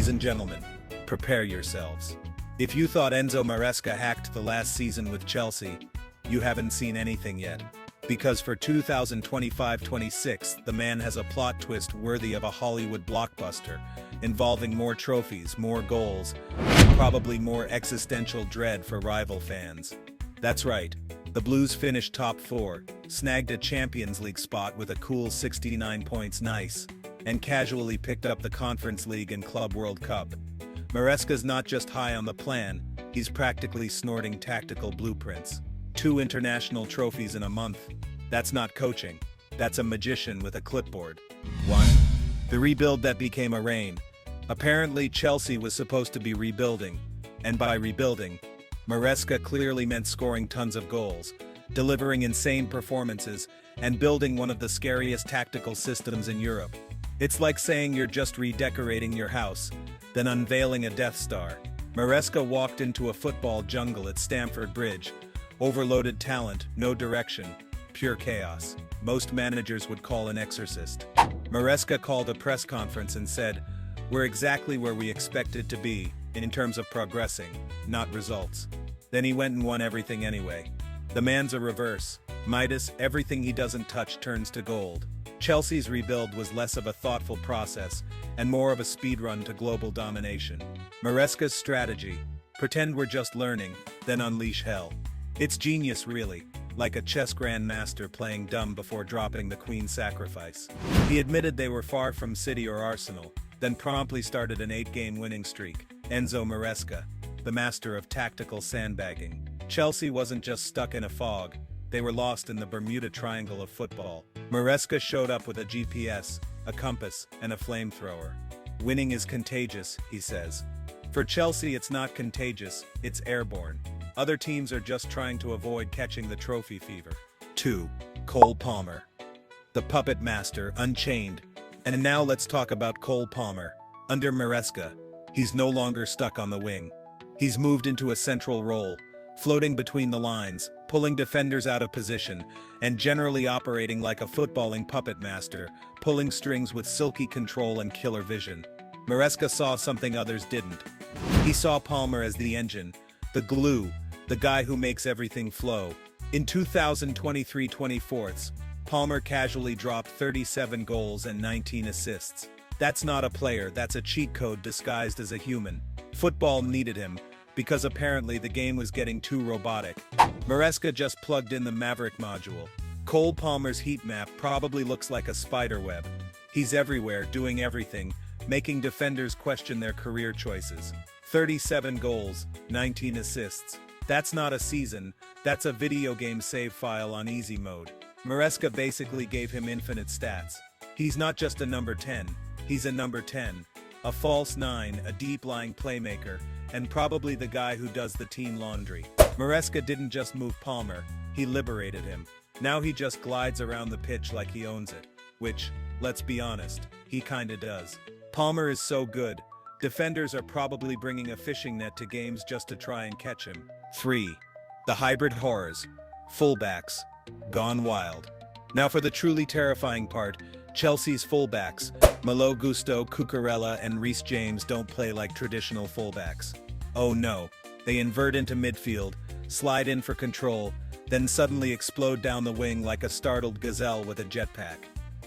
Ladies and gentlemen, prepare yourselves. If you thought Enzo Maresca hacked the last season with Chelsea, you haven't seen anything yet. Because for 2025-26, the man has a plot twist worthy of a Hollywood blockbuster, involving more trophies, more goals, and probably more existential dread for rival fans. That's right, the Blues finished top 4, snagged a Champions League spot with a cool 69 points, nice, and casually picked up the Conference League and Club World Cup. Maresca's not just high on the plan, he's practically snorting tactical blueprints. 2 international trophies in a month. That's not coaching. That's a magician with a clipboard. 1. The rebuild that became a reign. Apparently Chelsea was supposed to be rebuilding. And by rebuilding, Maresca clearly meant scoring tons of goals, delivering insane performances, and building one of the scariest tactical systems in Europe. It's like saying you're just redecorating your house, then unveiling a Death Star. Maresca walked into a football jungle at Stamford Bridge. Overloaded talent, no direction, pure chaos. Most managers would call an exorcist. Maresca called a press conference and said, "We're exactly where we expected to be, in terms of progressing, not results." Then he went and won everything anyway. The man's a reverse. Midas, everything he doesn't touch turns to gold. Chelsea's rebuild was less of a thoughtful process, and more of a speed run to global domination. Maresca's strategy: pretend we're just learning, then unleash hell. It's genius really, like a chess grandmaster playing dumb before dropping the queen's sacrifice. He admitted they were far from City or Arsenal, then promptly started an 8-game winning streak. Enzo Maresca, the master of tactical sandbagging. Chelsea wasn't just stuck in a fog, they were lost in the Bermuda Triangle of football. Maresca showed up with a GPS, a compass, and a flamethrower. "Winning is contagious," he says. For Chelsea it's not contagious, it's airborne. Other teams are just trying to avoid catching the trophy fever. 2. Cole Palmer. The puppet master, unchained. And now let's talk about Cole Palmer. Under Maresca, he's no longer stuck on the wing. He's moved into a central role, floating between the lines, pulling defenders out of position, and generally operating like a footballing puppet master, pulling strings with silky control and killer vision. Maresca saw something others didn't. He saw Palmer as the engine, the glue, the guy who makes everything flow. In 2023-24, Palmer casually dropped 37 goals and 19 assists. That's not a player, that's a cheat code disguised as a human. Football needed him, because apparently the game was getting too robotic. Maresca just plugged in the Maverick module. Cole Palmer's heat map probably looks like a spider web. He's everywhere, doing everything, making defenders question their career choices. 37 goals, 19 assists. That's not a season, that's a video game save file on easy mode. Maresca basically gave him infinite stats. He's not just a number 10, he's a number 10. A false 9, a deep-lying playmaker, and probably the guy who does the team laundry. Maresca didn't just move Palmer, he liberated him. Now he just glides around the pitch like he owns it. Which, let's be honest, he kinda does. Palmer is so good, defenders are probably bringing a fishing net to games just to try and catch him. 3. The hybrid horrors. Fullbacks. Gone wild. Now for the truly terrifying part, Chelsea's fullbacks. Malo Gusto, Cucurella, and Reece James don't play like traditional fullbacks. Oh no, they invert into midfield, slide in for control, then suddenly explode down the wing like a startled gazelle with a jetpack.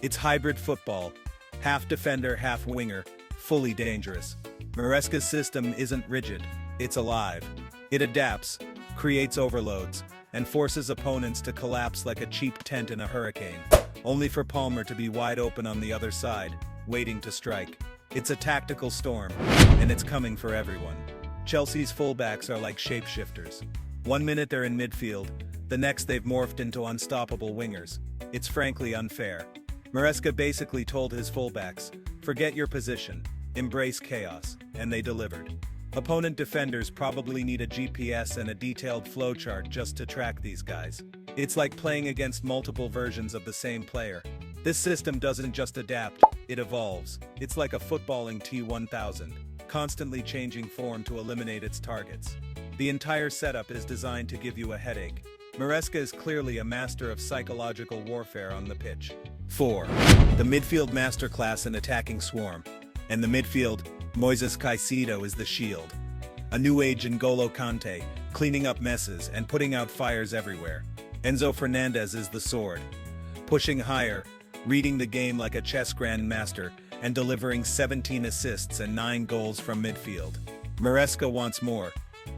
It's hybrid football, half defender, half winger, fully dangerous. Maresca's system isn't rigid, it's alive. It adapts, creates overloads, and forces opponents to collapse like a cheap tent in a hurricane, only for Palmer to be wide open on the other side, waiting to strike. It's a tactical storm, and it's coming for everyone. Chelsea's fullbacks are like shapeshifters. One minute they're in midfield, the next they've morphed into unstoppable wingers. It's frankly unfair. Maresca basically told his fullbacks, forget your position, embrace chaos, and they delivered. Opponent defenders probably need a GPS and a detailed flowchart just to track these guys. It's like playing against multiple versions of the same player. This system doesn't just adapt, it evolves. It's like a footballing T-1000, constantly changing form to eliminate its targets. The entire setup is designed to give you a headache. Moresca is clearly a master of psychological warfare on the pitch. 4. The midfield masterclass in attacking swarm. And the midfield, Moises Caicedo is the shield. A new age N'Golo Kante, cleaning up messes and putting out fires everywhere. Enzo Fernandez is the sword. Pushing higher, reading the game like a chess grandmaster, and delivering 17 assists and 9 goals from midfield. Maresca wants more,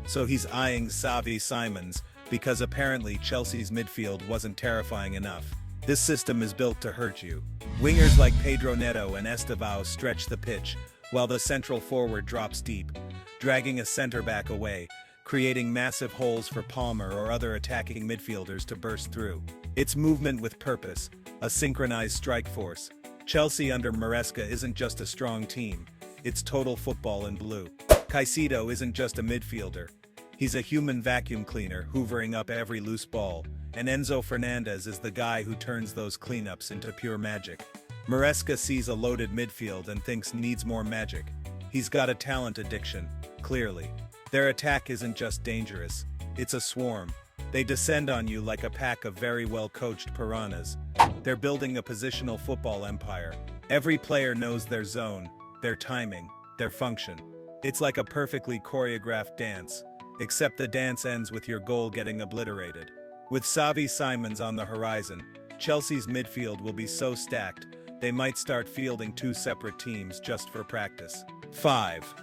so he's eyeing Xavi Simons, because apparently Chelsea's midfield wasn't terrifying enough. This system is built to hurt you. Wingers like Pedro Neto and Estevao stretch the pitch, while the central forward drops deep, dragging a centre-back away, creating massive holes for Palmer or other attacking midfielders to burst through. It's movement with purpose, a synchronized strike force. Chelsea under Maresca isn't just a strong team, it's total football in blue. Caicedo isn't just a midfielder. He's a human vacuum cleaner hoovering up every loose ball, and Enzo Fernandez is the guy who turns those cleanups into pure magic. Maresca sees a loaded midfield and thinks needs more magic. He's got a talent addiction, clearly. Their attack isn't just dangerous, it's a swarm. They descend on you like a pack of very well-coached piranhas. They're building a positional football empire. Every player knows their zone, their timing, their function. It's like a perfectly choreographed dance, except the dance ends with your goal getting obliterated. With Xavi Simons on the horizon, Chelsea's midfield will be so stacked, they might start fielding 2 separate teams just for practice. 5.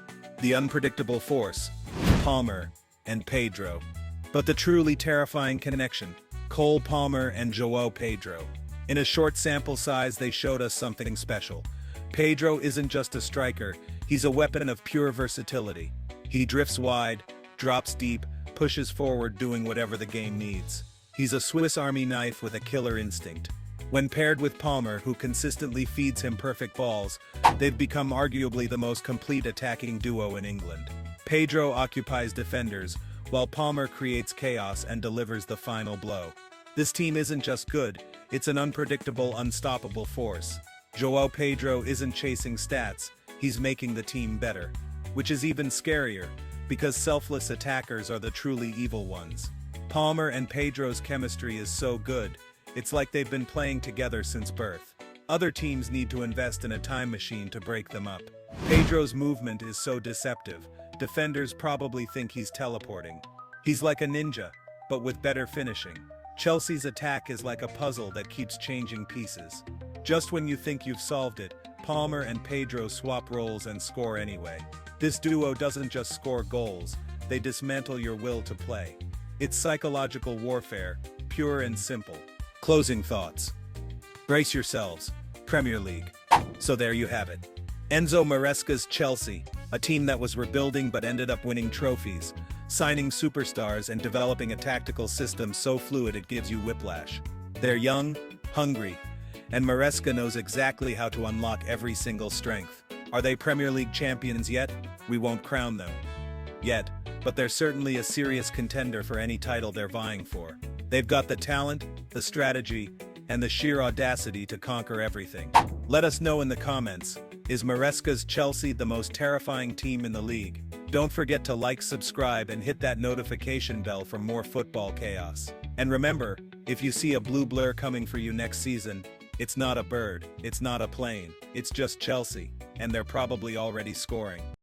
The unpredictable force, Palmer and Pedro. But the truly terrifying connection, Cole Palmer and João Pedro. In a short sample size, they showed us something special. Pedro isn't just a striker, he's a weapon of pure versatility. He drifts wide, drops deep, pushes forward, doing whatever the game needs. He's a Swiss Army knife with a killer instinct. When paired with Palmer, who consistently feeds him perfect balls, they've become arguably the most complete attacking duo in England. Pedro occupies defenders, while Palmer creates chaos and delivers the final blow. This team isn't just good, it's an unpredictable, unstoppable force. João Pedro isn't chasing stats, he's making the team better. Which is even scarier, because selfless attackers are the truly evil ones. Palmer and Pedro's chemistry is so good, it's like they've been playing together since birth. Other teams need to invest in a time machine to break them up. Pedro's movement is so deceptive, defenders probably think he's teleporting. He's like a ninja, but with better finishing. Chelsea's attack is like a puzzle that keeps changing pieces. Just when you think you've solved it, Palmer and Pedro swap roles and score anyway. This duo doesn't just score goals, they dismantle your will to play. It's psychological warfare, pure and simple. Closing thoughts. Brace yourselves, Premier League. So there you have it. Enzo Maresca's Chelsea, a team that was rebuilding but ended up winning trophies, signing superstars and developing a tactical system so fluid it gives you whiplash. They're young, hungry, and Maresca knows exactly how to unlock every single strength. Are they Premier League champions yet? We won't crown them yet, but they're certainly a serious contender for any title they're vying for. They've got the talent, the strategy, and the sheer audacity to conquer everything. Let us know in the comments, is Maresca's Chelsea the most terrifying team in the league? Don't forget to like, subscribe, and hit that notification bell for more football chaos. And remember, if you see a blue blur coming for you next season, it's not a bird, it's not a plane, it's just Chelsea, and they're probably already scoring.